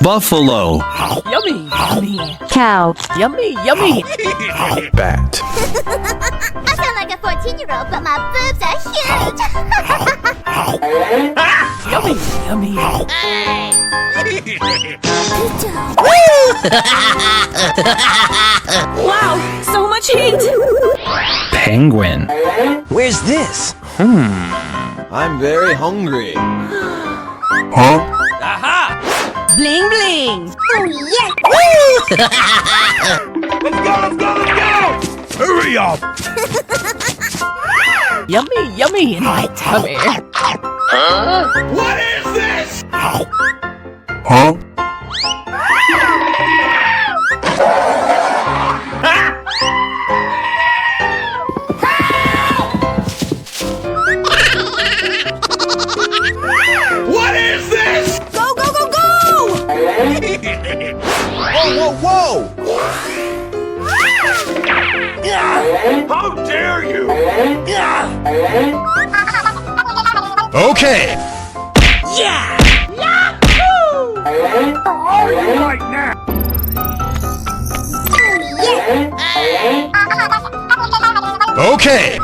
Buffalo. Yummy, yummy. Cow. Yummy, yummy. Bat. I sound like a 14-year-old, but my boobs are huge. Yummy, yummy. Wow, so much heat. Penguin. Where's this? I'm very hungry. Huh? Aha! Bling bling. Oh, yes. Let's go! Hurry up! Yummy, yummy in my tummy. What is this? Huh? What is this? Go, go, go, go! Whoa! How dare you? Okay. Yeah! Right now. Okay.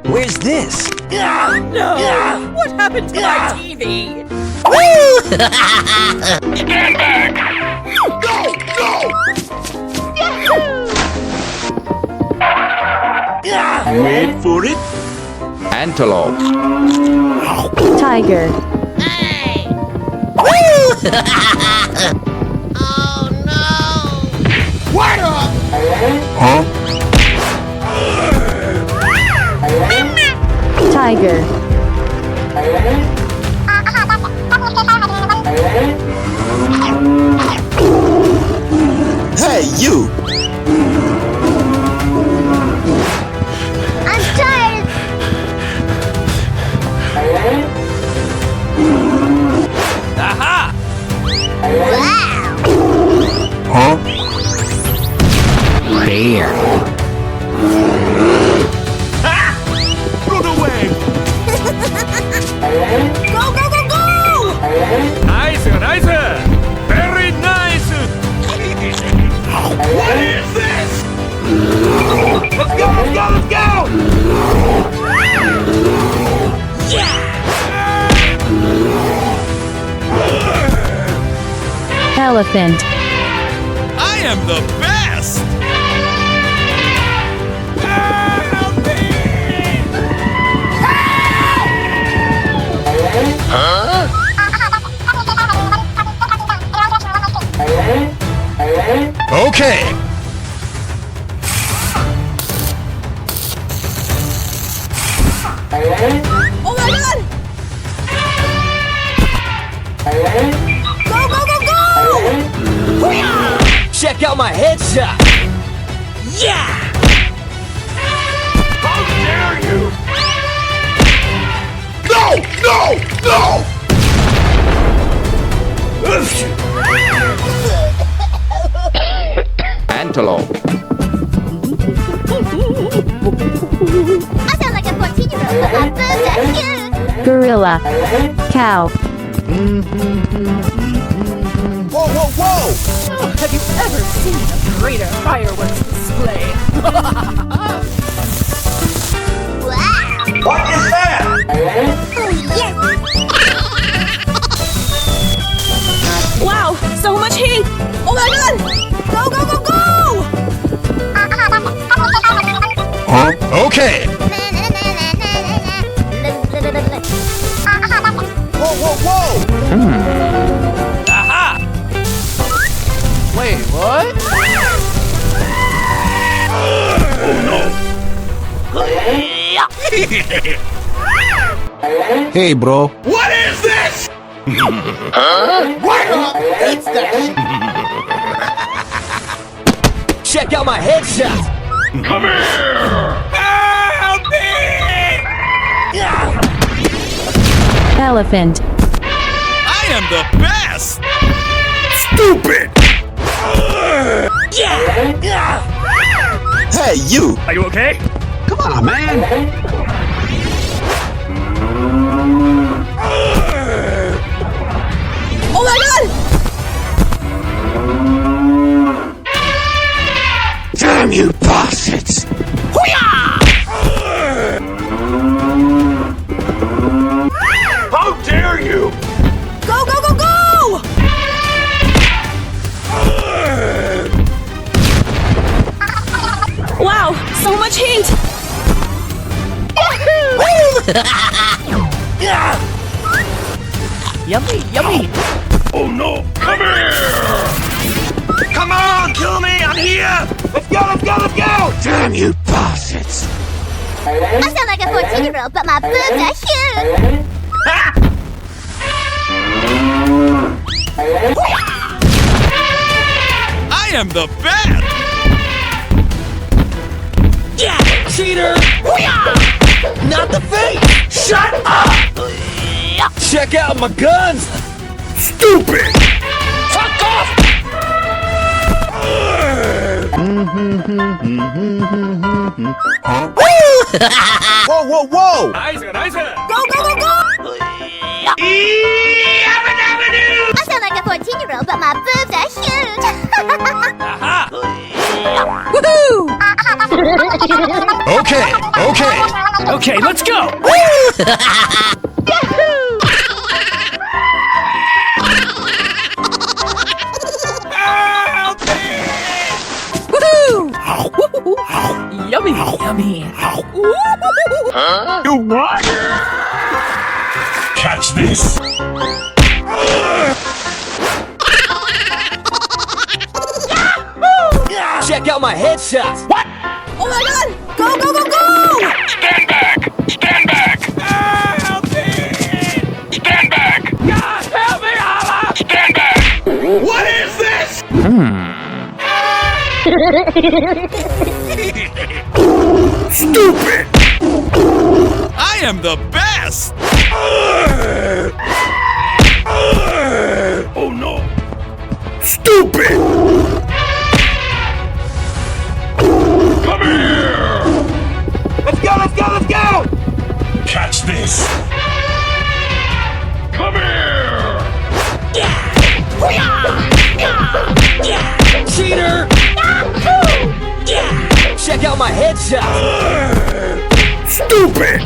Where's this? No! What happened to my TV? Wait for it. Antelope. Tiger. Huh? Tiger. Hey, you! I'm tired. Aha! Wow. Huh? Bear. Run away! Go, go, go, go! Nice! Very nice! What is this? Let's go! Elephant. I am the best! Help me! Okay. Oh my god! Go, go, go, go! Check out my headshot! Yeah! How dare you! No! Antelope. I sound like a 14-year-old, but my boobs are huge. Gorilla. Cow. Whoa! Oh, have you ever seen a greater fireworks display? Wow. What is that? Oh, yes. Wow, so much heat! Oh my god! Go, go, go, go! Huh? Okay. Whoa! Aha! Wait, what? Hey, bro. What is this? Right up! It's that Check out my headshot! Come here! Help me! Elephant. I am the best! Stupid! Hey, you! Are you okay? Come on, man! Oh my god! Damn you bastards! How dare you! Go, go, go, go! Wow, so much heat! Yummy, yummy. Oh no! Come here! Come on, kill me! I'm here! Let's go, let's go, let's go! Damn you bastards! I sound like a 14-year-old, but my boobs are huge. I am the best! Yeah, cheater. Not the face. Shut up. Check out my guns. Stupid! Fuck off. Whoa, whoa, whoa! Nice, nice. Go, go, go, go! I sound like a 14-year-old, but my boobs are huge. Woohoo! Okay, okay. Okay, let's go. Woohoo! Yummy! Yummy. You what? Catch this! Check out my headshots. What? Oh my god! Go, go, go, go! Stand back! Stand back! Help me! Stand back! God, help me, Allah! Stand back! What is this? Stupid! I am the best! Oh no! Stupid! Come here! Let's go, let's go, let's go! Catch this! Come here! Cheater. Check out my headshots. Stupid!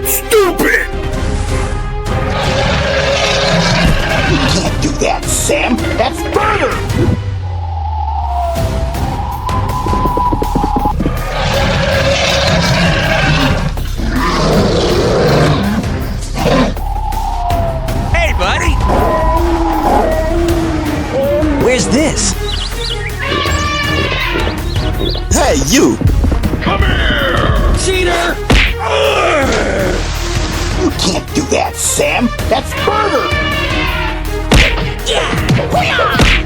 Stupid! You can't do that, Sam! That's murder! Hey, buddy! Where's this? Hey, you! Come here! Cheater. You can't do that, Sam! That's murder!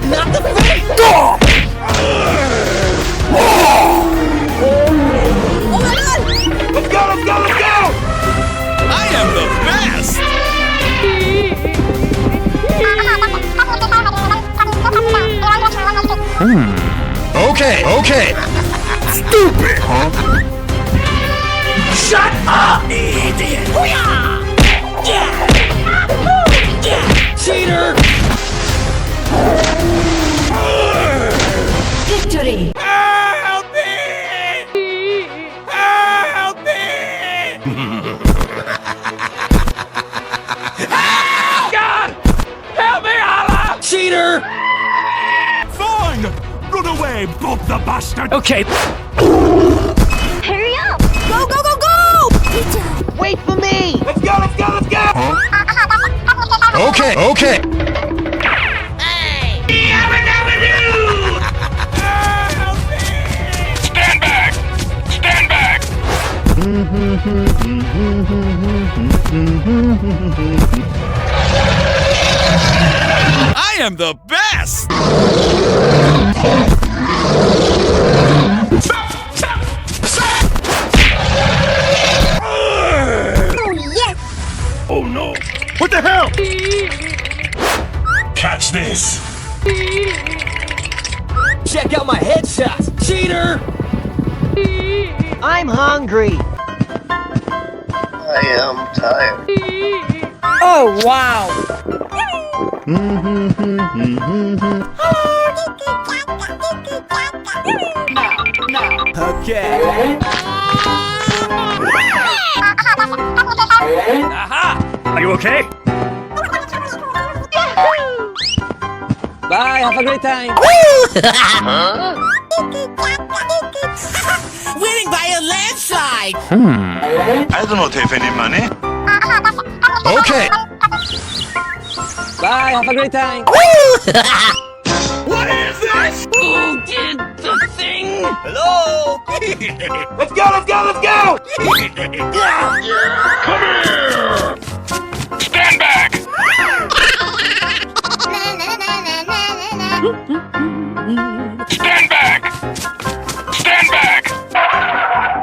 Not the face. Oh my god! Let's go, let's go, let's go! I am the best! Okay, okay. Stupid! Shut up, idiot. Cheater. Victory! Help me! Help me! God! Help me, Allah! Cheater. Fine! Run away, Bob the bastard! Okay. Hurry up! Go, go, go, go! Wait for me. Let's go, let's go, let's go! Okay, okay. Stand back! Stand back! I am the best! Oh, yes! Oh no! What the hell? Catch this. Check out my headshots, cheater! I'm hungry. I am tired. Oh, wow. Okay. Aha! Are you okay? Bye, have a great time. Winning by a landslide! I don't have any money. Okay. Bye, have a great time. What is this? Who did the thing? Hello? Let's go, let's go, let's go! Come here! Stand back! Stand back! Stand back!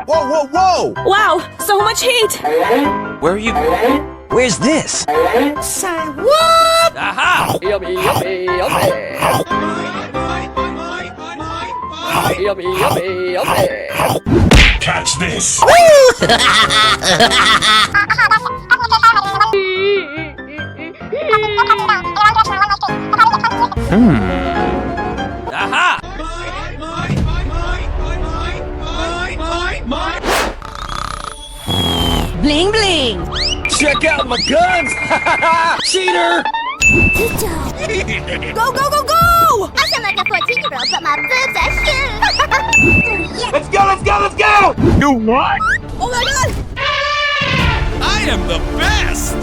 Whoa, whoa, whoa! Wow, so much heat. Where are you? Where's this? Say what? Aha! Yummy, yummy, yummy. Yummy, yummy, yummy. Catch this. Aha! Bling bling. Check out my guns! Cheater! Go, go, go, go! I sound like a 14-year-old, but my boobs are huge. Let's go, let's go, let's go! You what? Oh my god! I am the best.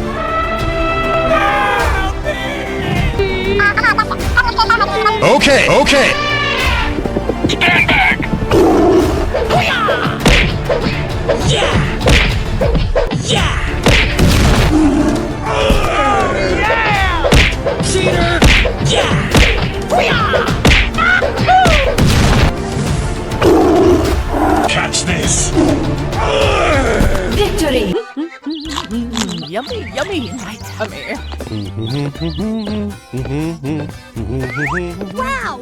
Okay, okay. Stand back! Cheater! Catch this. Victory. Yummy, yummy in my tummy. Wow.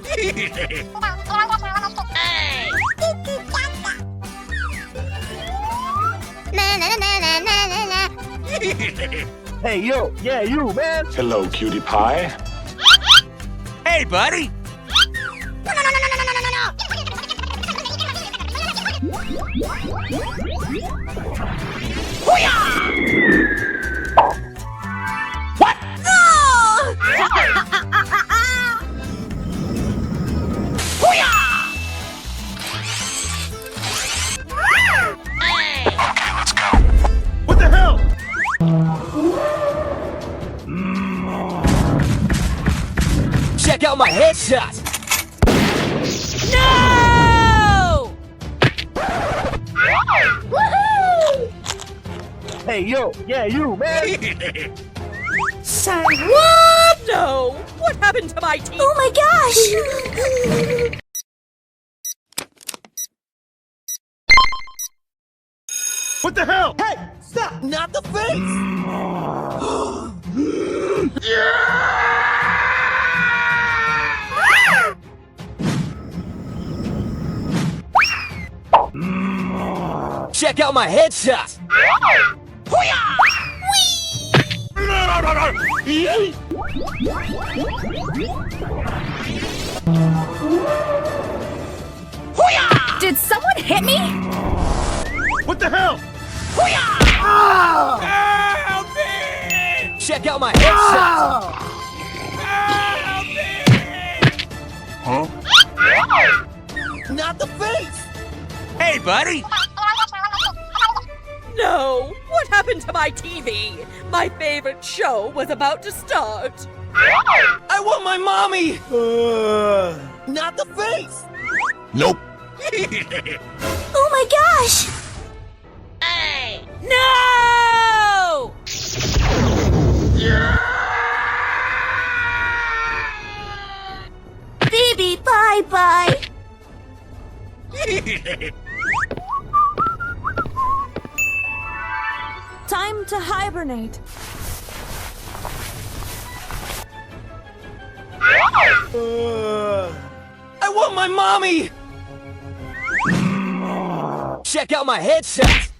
Na na na na na na na. Hey, yo, yeah, you, man. Hello, cutie pie. Hey, buddy. No, no, no, no, no, no, no, no, no. What? What the hell? Check out my headshots! No! Hey, yo, yeah, you, man. Say what? No! What happened to my teeth? Oh my gosh! What the hell? Hey, stop! Not the face! Check out my headshots! Did someone hit me? What the hell? Help me! Check out my headshots! Help me! Huh? Not the face! Hey, buddy. No! What happened to my TV? My favorite show was about to start. I want my mommy! Not the face! Nope. Oh my gosh! No! Baby, bye-bye! Time to hibernate. I want my mommy! Check out my headshot!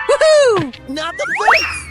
Woohoo! Not the face!